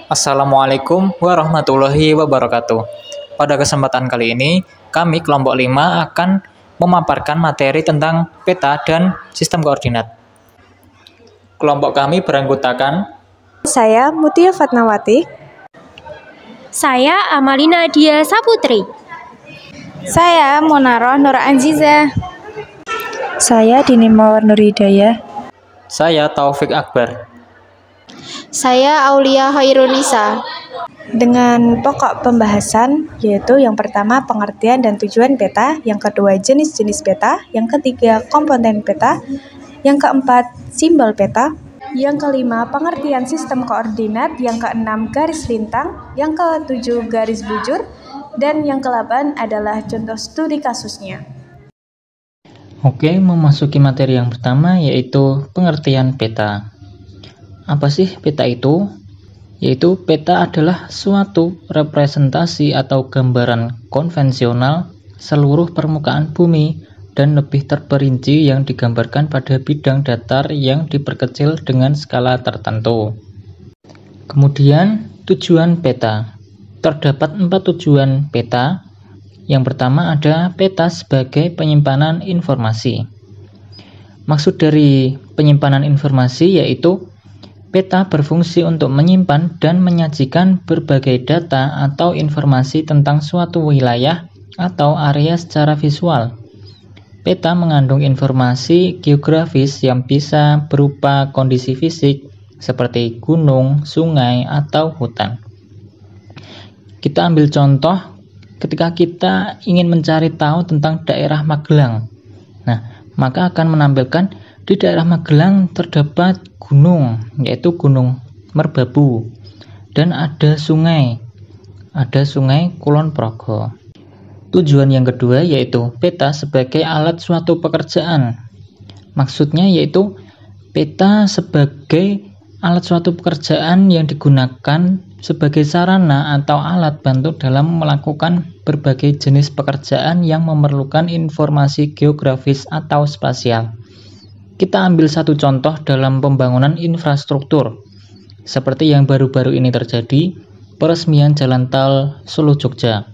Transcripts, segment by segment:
Assalamualaikum warahmatullahi wabarakatuh. Pada kesempatan kali ini, kami kelompok 5 akan memaparkan materi tentang peta dan sistem koordinat. Kelompok kami beranggotakan Saya Mutia Fatnawati. Saya Amalina Dia Saputri. Saya Munaroh Nur Anziza. Saya Dini Mawar Nur Hidayah. saya Taufik Akbar. Saya Aulia Hairunisa. Dengan pokok pembahasan yaitu yang pertama pengertian dan tujuan peta, yang kedua jenis-jenis peta, yang ketiga komponen peta, yang keempat simbol peta, yang kelima pengertian sistem koordinat, yang keenam garis lintang, yang ketujuh garis bujur, dan yang ke-8 adalah contoh studi kasusnya. Oke, memasuki materi yang pertama yaitu pengertian peta. Apa sih peta itu? Yaitu peta adalah suatu representasi atau gambaran konvensional seluruh permukaan bumi dan lebih terperinci yang digambarkan pada bidang datar yang diperkecil dengan skala tertentu. Kemudian tujuan peta. Terdapat 4 tujuan peta. Yang pertama ada peta sebagai penyimpanan informasi. Maksud dari penyimpanan informasi yaitu peta berfungsi untuk menyimpan dan menyajikan berbagai data atau informasi tentang suatu wilayah atau area secara visual. Peta mengandung informasi geografis yang bisa berupa kondisi fisik seperti gunung, sungai, atau hutan. Kita ambil contoh ketika kita ingin mencari tahu tentang daerah Magelang. Nah, maka akan menampilkan di daerah Magelang terdapat gunung, yaitu Gunung Merbabu, dan ada Sungai Kulon Progo. Tujuan yang kedua yaitu peta sebagai alat suatu pekerjaan. Maksudnya yaitu peta sebagai alat suatu pekerjaan yang digunakan sebagai sarana atau alat bantu dalam melakukan berbagai jenis pekerjaan yang memerlukan informasi geografis atau spasial. Kita ambil satu contoh dalam pembangunan infrastruktur, seperti yang baru-baru ini terjadi, peresmian Jalan Tol Solo Jogja.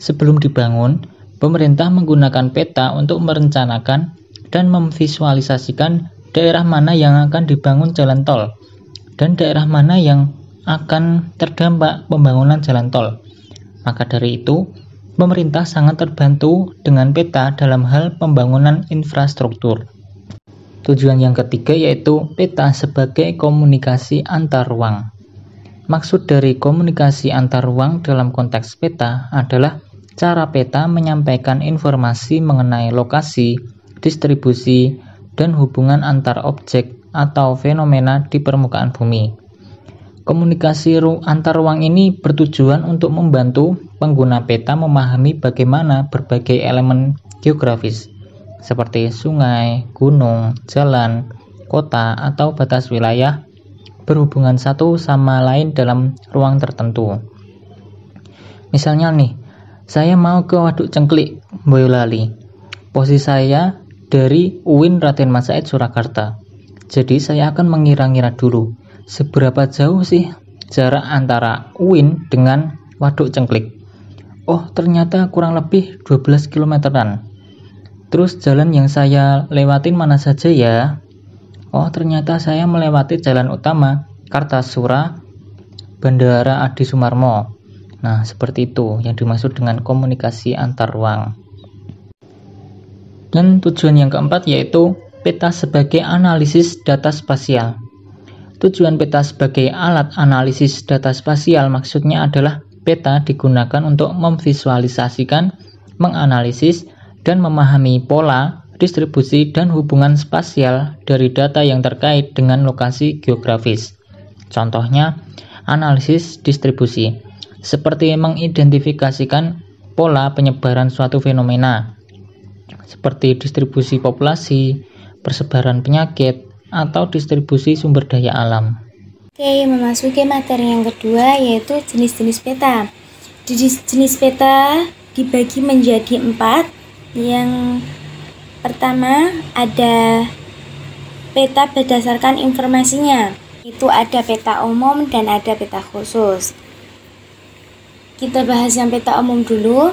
Sebelum dibangun, pemerintah menggunakan peta untuk merencanakan dan memvisualisasikan daerah mana yang akan dibangun jalan tol, dan daerah mana yang akan terdampak pembangunan jalan tol. Maka dari itu, pemerintah sangat terbantu dengan peta dalam hal pembangunan infrastruktur. Tujuan yang ketiga yaitu peta sebagai komunikasi antar ruang. Maksud dari komunikasi antar ruang dalam konteks peta adalah cara peta menyampaikan informasi mengenai lokasi, distribusi, dan hubungan antar objek atau fenomena di permukaan bumi. Komunikasi antar ruang ini bertujuan untuk membantu pengguna peta memahami bagaimana berbagai elemen geografis seperti sungai, gunung, jalan, kota, atau batas wilayah berhubungan satu sama lain dalam ruang tertentu. Misalnya nih, saya mau ke Waduk Cengklik, Boyolali. Posisi saya dari UIN Raden Mas Said Surakarta. Jadi saya akan mengira-ngira dulu, seberapa jauh sih jarak antara UIN dengan Waduk Cengklik? Oh, ternyata kurang lebih 12 kilometeran. Terus jalan yang saya lewatin mana saja ya? Oh, ternyata saya melewati jalan utama Kartasura, Bandara Adi Sumarmo. Nah, seperti itu yang dimaksud dengan komunikasi antar ruang. Dan tujuan yang keempat yaitu peta sebagai analisis data spasial. Tujuan peta sebagai alat analisis data spasial maksudnya adalah peta digunakan untuk memvisualisasikan, menganalisis, dan memahami pola, distribusi, dan hubungan spasial dari data yang terkait dengan lokasi geografis. Contohnya, analisis distribusi, seperti mengidentifikasikan pola penyebaran suatu fenomena, seperti distribusi populasi, persebaran penyakit, atau distribusi sumber daya alam. Oke, memasuki materi yang kedua yaitu jenis-jenis peta. Jenis peta dibagi menjadi 4. Yang pertama ada peta berdasarkan informasinya, Itu ada peta umum dan ada peta khusus. Kita bahas yang peta umum dulu.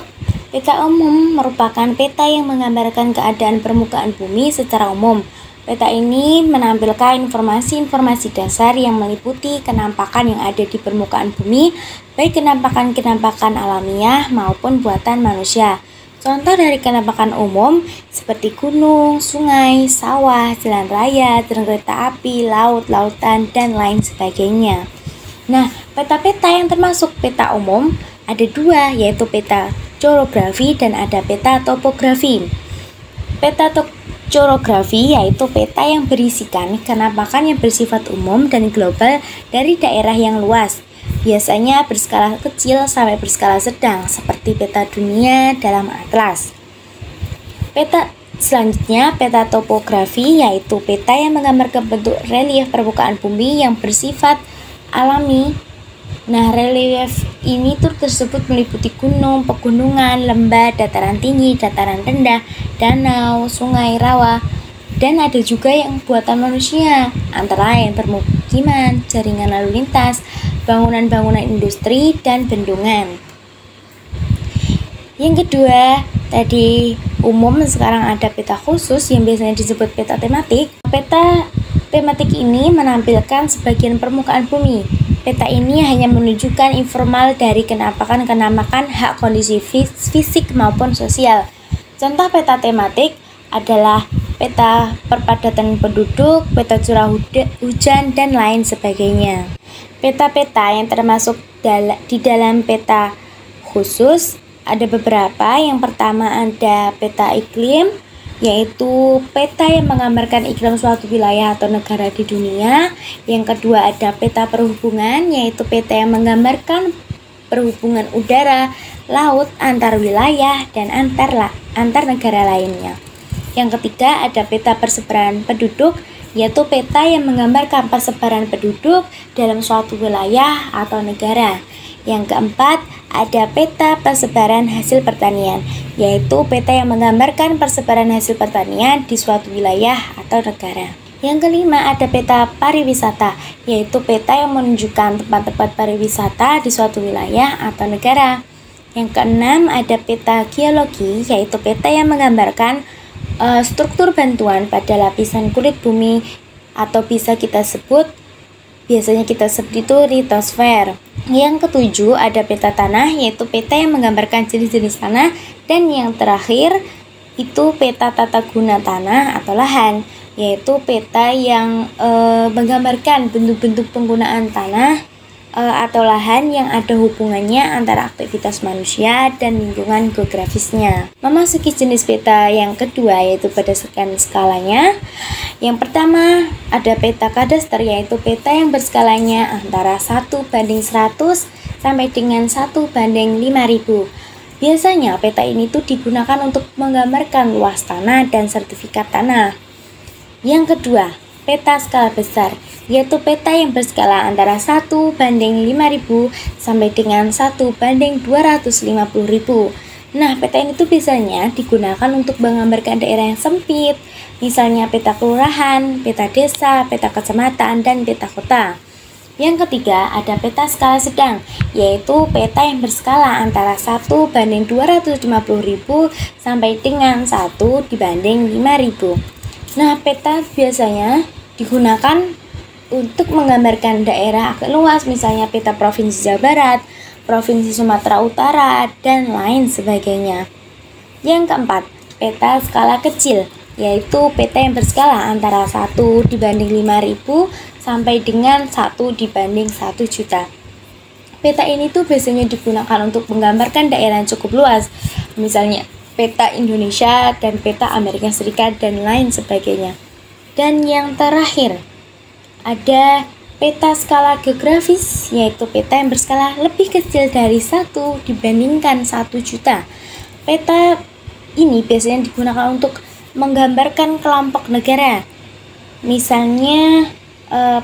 Peta umum merupakan peta yang menggambarkan keadaan permukaan bumi secara umum. Peta ini menampilkan informasi-informasi dasar yang meliputi kenampakan yang ada di permukaan bumi, baik kenampakan-kenampakan alamiah maupun buatan manusia. Contoh dari kenampakan umum seperti gunung, sungai, sawah, jalan raya, jalan kereta api, laut, lautan, dan lain sebagainya. Nah, peta-peta yang termasuk peta umum ada dua, yaitu peta chorografi dan ada peta topografi. Peta chorografi yaitu peta yang berisikan kenampakan yang bersifat umum dan global dari daerah yang luas. Biasanya berskala kecil sampai berskala sedang, seperti peta dunia dalam atlas. Peta selanjutnya, peta topografi, yaitu peta yang menggambarkan bentuk relief permukaan bumi yang bersifat alami. Nah, relief ini tersebut meliputi gunung, pegunungan, lembah, dataran tinggi, dataran rendah, danau, sungai, rawa, dan ada juga yang buatan manusia, antara lain permukiman, jaringan lalu lintas, bangunan-bangunan industri, dan bendungan. Yang kedua, tadi umum, sekarang ada peta khusus yang biasanya disebut peta tematik. Peta tematik ini menampilkan sebagian permukaan bumi. Peta ini hanya menunjukkan informal dari kenampakan-kenampakan hak kondisi fisik maupun sosial. Contoh peta tematik adalah peta perpadatan penduduk, peta curah hujan, dan lain sebagainya. Peta-peta yang termasuk di dalam peta khusus ada beberapa. Yang pertama ada peta iklim, yaitu peta yang menggambarkan iklim suatu wilayah atau negara di dunia. Yang kedua ada peta perhubungan, yaitu peta yang menggambarkan perhubungan udara, laut, antar wilayah, dan antar negara lainnya. Yang ketiga ada peta persebaran penduduk, yaitu peta yang menggambarkan persebaran penduduk dalam suatu wilayah atau negara. Yang keempat, ada peta persebaran hasil pertanian, yaitu peta yang menggambarkan persebaran hasil pertanian di suatu wilayah atau negara. Yang kelima, ada peta pariwisata, yaitu peta yang menunjukkan tempat-tempat pariwisata di suatu wilayah atau negara. Yang keenam, ada peta geologi, yaitu peta yang menggambarkan struktur bantuan pada lapisan kulit bumi, atau biasanya kita sebut itu litosfer. Yang ketujuh ada peta tanah, yaitu peta yang menggambarkan jenis-jenis tanah. Dan yang terakhir itu peta tata guna tanah atau lahan, yaitu peta yang menggambarkan bentuk-bentuk penggunaan tanah atau lahan yang ada hubungannya antara aktivitas manusia dan lingkungan geografisnya. Memasuki jenis peta yang kedua, yaitu berdasarkan skalanya. Yang pertama ada peta kadaster, yaitu peta yang berskalanya antara 1:100 sampai dengan 1:5000. Biasanya peta ini tuh digunakan untuk menggambarkan luas tanah dan sertifikat tanah. Yang kedua, peta skala besar, yaitu peta yang berskala antara 1:5000 sampai dengan 1:250.000. Nah, peta ini tuh biasanya digunakan untuk menggambarkan daerah yang sempit, misalnya peta kelurahan, peta desa, peta kecamatan, dan peta kota. Yang ketiga, ada peta skala sedang, yaitu peta yang berskala antara 1:250.000 sampai dengan 1:5.000. Nah, peta biasanya digunakan untuk menggambarkan daerah agak luas, misalnya peta Provinsi Jawa Barat, Provinsi Sumatera Utara, dan lain sebagainya. Yang keempat, peta skala kecil, yaitu peta yang berskala antara 1:5.000 sampai dengan 1:1 juta. Peta ini tuh biasanya digunakan untuk menggambarkan daerah yang cukup luas, misalnya peta Indonesia dan peta Amerika Serikat dan lain sebagainya. Dan yang terakhir, ada peta skala geografis, yaitu peta yang berskala lebih kecil dari 1 dibandingkan 1 juta. Peta ini biasanya digunakan untuk menggambarkan kelompok negara, misalnya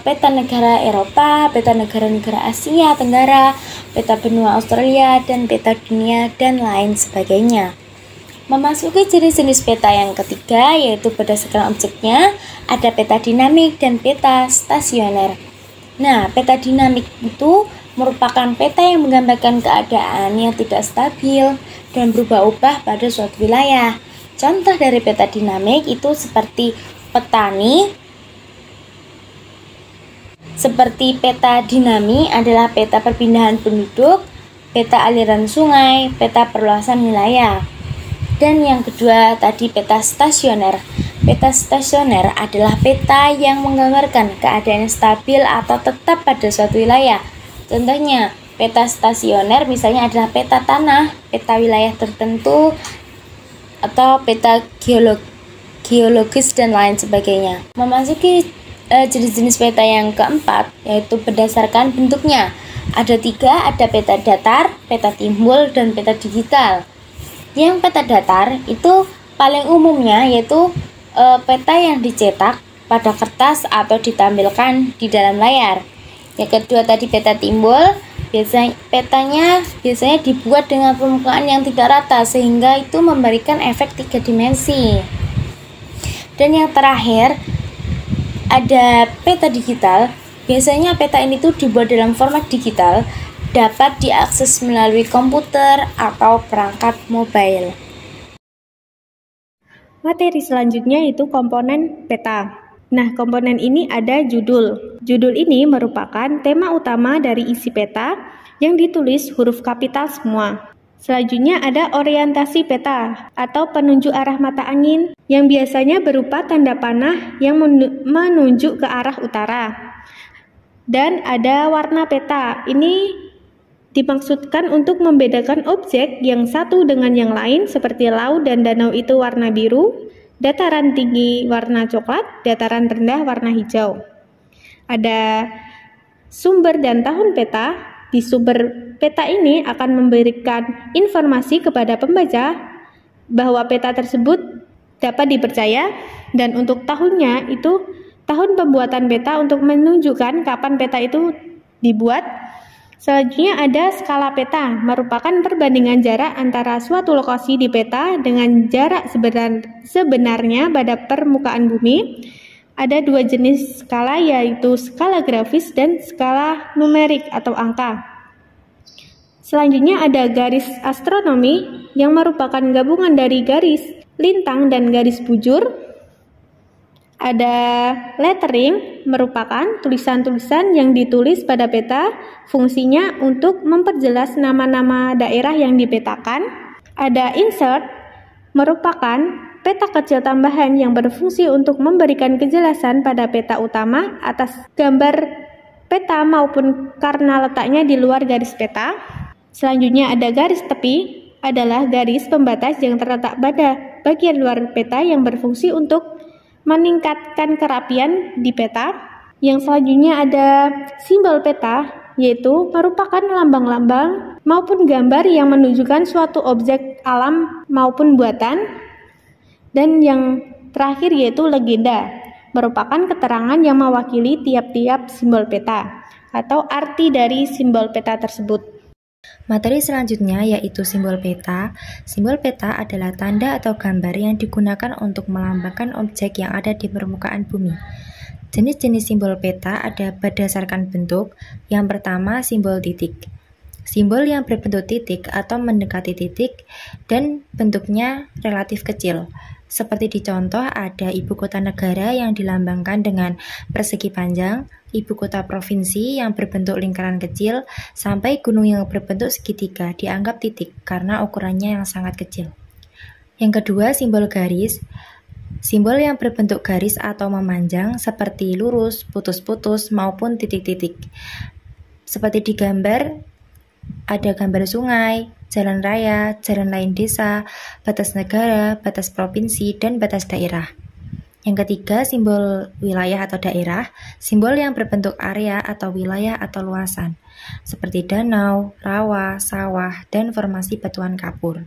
peta negara Eropa, peta negara-negara Asia Tenggara, peta benua Australia, dan peta dunia, dan lain sebagainya. Memasuki jenis-jenis peta yang ketiga, yaitu berdasarkan objeknya, ada peta dinamik dan peta stasioner. Nah, peta dinamik itu merupakan peta yang menggambarkan keadaan yang tidak stabil dan berubah-ubah pada suatu wilayah. Contoh dari peta dinamik itu seperti peta dinami adalah peta perpindahan penduduk, peta aliran sungai, peta perluasan wilayah. Dan yang kedua tadi peta stasioner. Peta stasioner adalah peta yang menggambarkan keadaan yang stabil atau tetap pada suatu wilayah. Contohnya, peta stasioner misalnya adalah peta tanah, peta wilayah tertentu, atau peta geologis dan lain sebagainya. Memasuki jenis-jenis peta yang keempat, yaitu berdasarkan bentuknya. Ada 3, ada peta datar, peta timbul, dan peta digital. Yang peta datar itu paling umumnya yaitu peta yang dicetak pada kertas atau ditampilkan di dalam layar. Yang kedua tadi peta timbul, petanya biasanya dibuat dengan permukaan yang tidak rata sehingga itu memberikan efek 3 dimensi. Dan yang terakhir ada peta digital. Biasanya peta ini tuh dibuat dalam format digital, dapat diakses melalui komputer atau perangkat mobile. Materi selanjutnya itu komponen peta. Nah, komponen ini ada judul. Judul ini merupakan tema utama dari isi peta yang ditulis huruf kapital semua. Selanjutnya ada orientasi peta atau penunjuk arah mata angin yang biasanya berupa tanda panah yang menunjuk ke arah utara. Dan ada warna peta. Ini dimaksudkan untuk membedakan objek yang satu dengan yang lain seperti laut dan danau itu warna biru, dataran tinggi warna coklat, dataran rendah warna hijau. Ada sumber dan tahun peta. Di sumber peta ini akan memberikan informasi kepada pembaca bahwa peta tersebut dapat dipercaya, dan untuk tahunnya itu tahun pembuatan peta untuk menunjukkan kapan peta itu dibuat. Selanjutnya ada skala peta, merupakan perbandingan jarak antara suatu lokasi di peta dengan jarak sebenarnya pada permukaan bumi. Ada 2 jenis skala, yaitu skala grafis dan skala numerik atau angka. Selanjutnya ada garis astronomi yang merupakan gabungan dari garis lintang dan garis bujur. Ada lettering, merupakan tulisan-tulisan yang ditulis pada peta, fungsinya untuk memperjelas nama-nama daerah yang dipetakan. Ada insert, merupakan peta kecil tambahan yang berfungsi untuk memberikan kejelasan pada peta utama atas gambar peta maupun karena letaknya di luar garis peta. Selanjutnya ada garis tepi, adalah garis pembatas yang terletak pada bagian luar peta yang berfungsi untuk meningkatkan kerapian di peta. Yang selanjutnya ada simbol peta, yaitu merupakan lambang-lambang maupun gambar yang menunjukkan suatu objek alam maupun buatan. Dan yang terakhir yaitu legenda, merupakan keterangan yang mewakili tiap-tiap simbol peta atau arti dari simbol peta tersebut. Materi selanjutnya yaitu simbol peta. Simbol peta adalah tanda atau gambar yang digunakan untuk melambangkan objek yang ada di permukaan bumi. Jenis-jenis simbol peta ada berdasarkan bentuk. Yang pertama, simbol titik. Simbol yang berbentuk titik atau mendekati titik dan bentuknya relatif kecil. Seperti di contoh ada ibu kota negara yang dilambangkan dengan persegi panjang, ibu kota provinsi yang berbentuk lingkaran kecil, sampai gunung yang berbentuk segitiga dianggap titik karena ukurannya yang sangat kecil. Yang kedua, simbol garis. Simbol yang berbentuk garis atau memanjang seperti lurus, putus-putus, maupun titik-titik. Seperti di gambar, ada gambar sungai, jalan raya, jalan lain desa, batas negara, batas provinsi, dan batas daerah. Yang ketiga, simbol wilayah atau daerah, simbol yang berbentuk area atau wilayah atau luasan, seperti danau, rawa, sawah, dan formasi batuan kapur.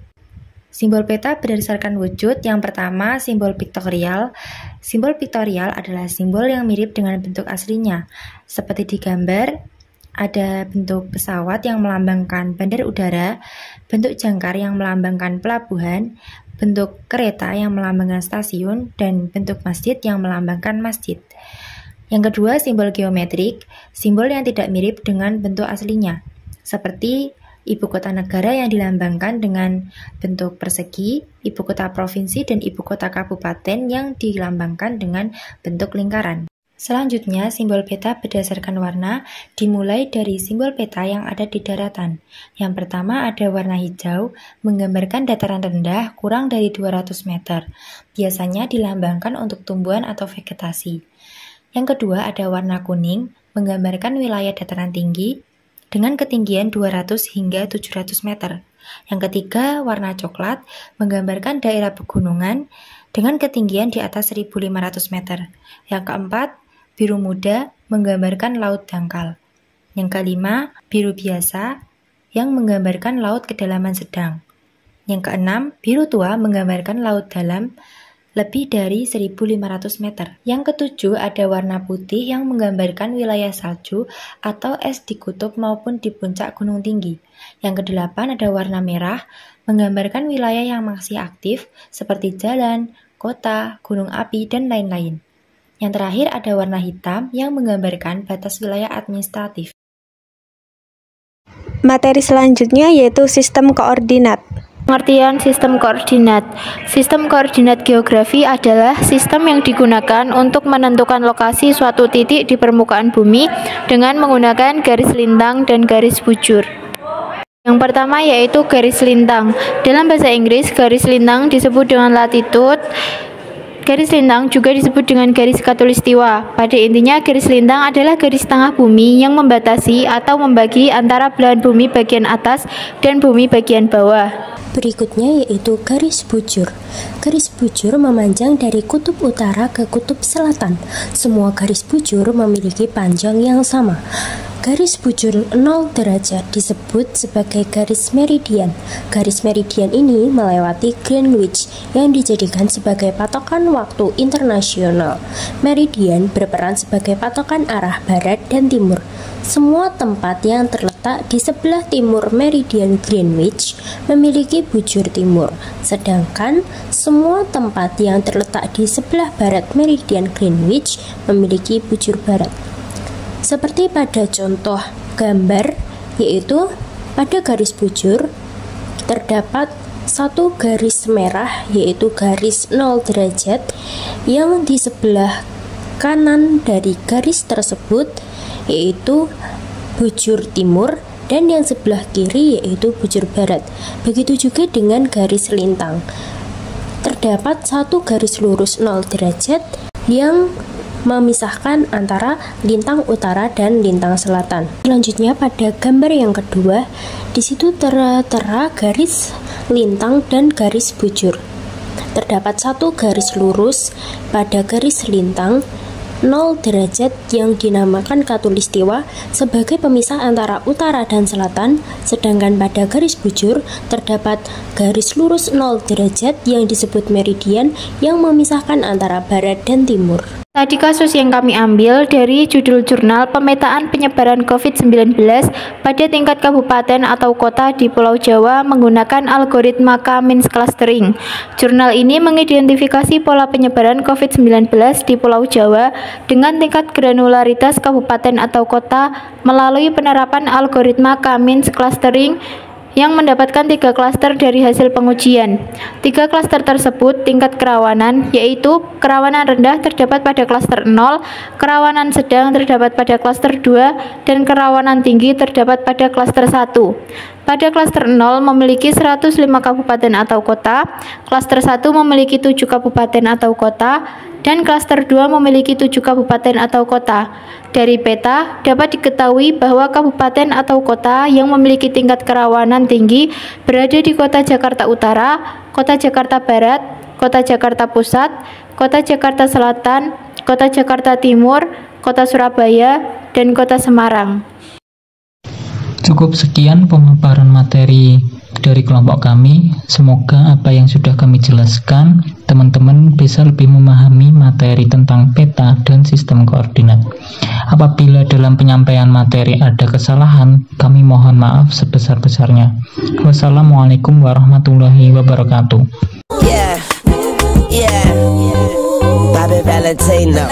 Simbol peta berdasarkan wujud. Yang pertama, simbol piktorial. Simbol piktorial adalah simbol yang mirip dengan bentuk aslinya. Seperti di gambar, ada bentuk pesawat yang melambangkan bandar udara, bentuk jangkar yang melambangkan pelabuhan, bentuk kereta yang melambangkan stasiun, dan bentuk masjid yang melambangkan masjid. Yang kedua, simbol geometrik, simbol yang tidak mirip dengan bentuk aslinya, seperti ibu kota negara yang dilambangkan dengan bentuk persegi, ibu kota provinsi dan ibu kota kabupaten yang dilambangkan dengan bentuk lingkaran. Selanjutnya, simbol peta berdasarkan warna dimulai dari simbol peta yang ada di daratan. Yang pertama ada warna hijau, menggambarkan dataran rendah kurang dari 200 meter. Biasanya dilambangkan untuk tumbuhan atau vegetasi. Yang kedua ada warna kuning, menggambarkan wilayah dataran tinggi dengan ketinggian 200 hingga 700 meter. Yang ketiga, warna coklat, menggambarkan daerah pegunungan dengan ketinggian di atas 1.500 meter. Yang keempat, biru muda menggambarkan laut dangkal. Yang kelima, biru biasa yang menggambarkan laut kedalaman sedang. Yang keenam, biru tua menggambarkan laut dalam lebih dari 1.500 meter. Yang ketujuh, ada warna putih yang menggambarkan wilayah salju atau es di kutub maupun di puncak gunung tinggi. Yang kedelapan, ada warna merah menggambarkan wilayah yang masih aktif seperti jalan, kota, gunung api, dan lain-lain. Yang terakhir ada warna hitam yang menggambarkan batas wilayah administratif. Materi selanjutnya yaitu sistem koordinat. Pengertian sistem koordinat. Sistem koordinat geografi adalah sistem yang digunakan untuk menentukan lokasi suatu titik di permukaan bumi dengan menggunakan garis lintang dan garis bujur. Yang pertama yaitu garis lintang. Dalam bahasa Inggris, garis lintang disebut dengan latitude. Garis lintang juga disebut dengan garis khatulistiwa. Pada intinya, garis lintang adalah garis tengah bumi yang membatasi atau membagi antara belahan bumi bagian atas dan bumi bagian bawah. Berikutnya yaitu garis bujur. Garis bujur memanjang dari kutub utara ke kutub selatan. Semua garis bujur memiliki panjang yang sama. Garis bujur 0 derajat disebut sebagai garis meridian. Garis meridian ini melewati Greenwich yang dijadikan sebagai patokan waktu internasional. Meridian berperan sebagai patokan arah barat dan timur. Semua tempat yang terletak di sebelah timur meridian Greenwich memiliki bujur timur, sedangkan semua tempat yang terletak di sebelah barat meridian Greenwich memiliki bujur barat. Seperti pada contoh gambar, yaitu pada garis bujur terdapat satu garis merah yaitu garis 0 derajat yang di sebelah kanan dari garis tersebut yaitu bujur timur dan yang sebelah kiri yaitu bujur barat. Begitu juga dengan garis lintang. Terdapat satu garis lurus 0 derajat yang memisahkan antara lintang utara dan lintang selatan. Selanjutnya pada gambar yang kedua, di situ tertera garis lintang dan garis bujur. Terdapat satu garis lurus pada garis lintang 0 derajat yang dinamakan khatulistiwa sebagai pemisah antara utara dan selatan, sedangkan pada garis bujur terdapat garis lurus 0 derajat yang disebut meridian yang memisahkan antara barat dan timur. Tadi kasus yang kami ambil dari judul jurnal pemetaan penyebaran COVID-19 pada tingkat kabupaten atau kota di Pulau Jawa menggunakan algoritma K-means clustering. Jurnal ini mengidentifikasi pola penyebaran COVID-19 di Pulau Jawa dengan tingkat granularitas kabupaten atau kota melalui penerapan algoritma K-means clustering yang mendapatkan 3 klaster dari hasil pengujian. 3 klaster tersebut tingkat kerawanan, yaitu kerawanan rendah terdapat pada klaster 0, kerawanan sedang terdapat pada klaster 2, dan kerawanan tinggi terdapat pada klaster 1. Pada klaster 0 memiliki 105 kabupaten atau kota, klaster 1 memiliki 7 kabupaten atau kota, dan klaster 2 memiliki 7 kabupaten atau kota. Dari peta dapat diketahui bahwa kabupaten atau kota yang memiliki tingkat kerawanan tinggi berada di Kota Jakarta Utara, Kota Jakarta Barat, Kota Jakarta Pusat, Kota Jakarta Selatan, Kota Jakarta Timur, Kota Surabaya, dan Kota Semarang. Cukup sekian pemaparan materi dari kelompok kami. Semoga apa yang sudah kami jelaskan, teman-teman bisa lebih memahami materi tentang peta dan sistem koordinat. Apabila dalam penyampaian materi ada kesalahan, kami mohon maaf sebesar-besarnya. Wassalamualaikum warahmatullahi wabarakatuh. Bobby Valentino.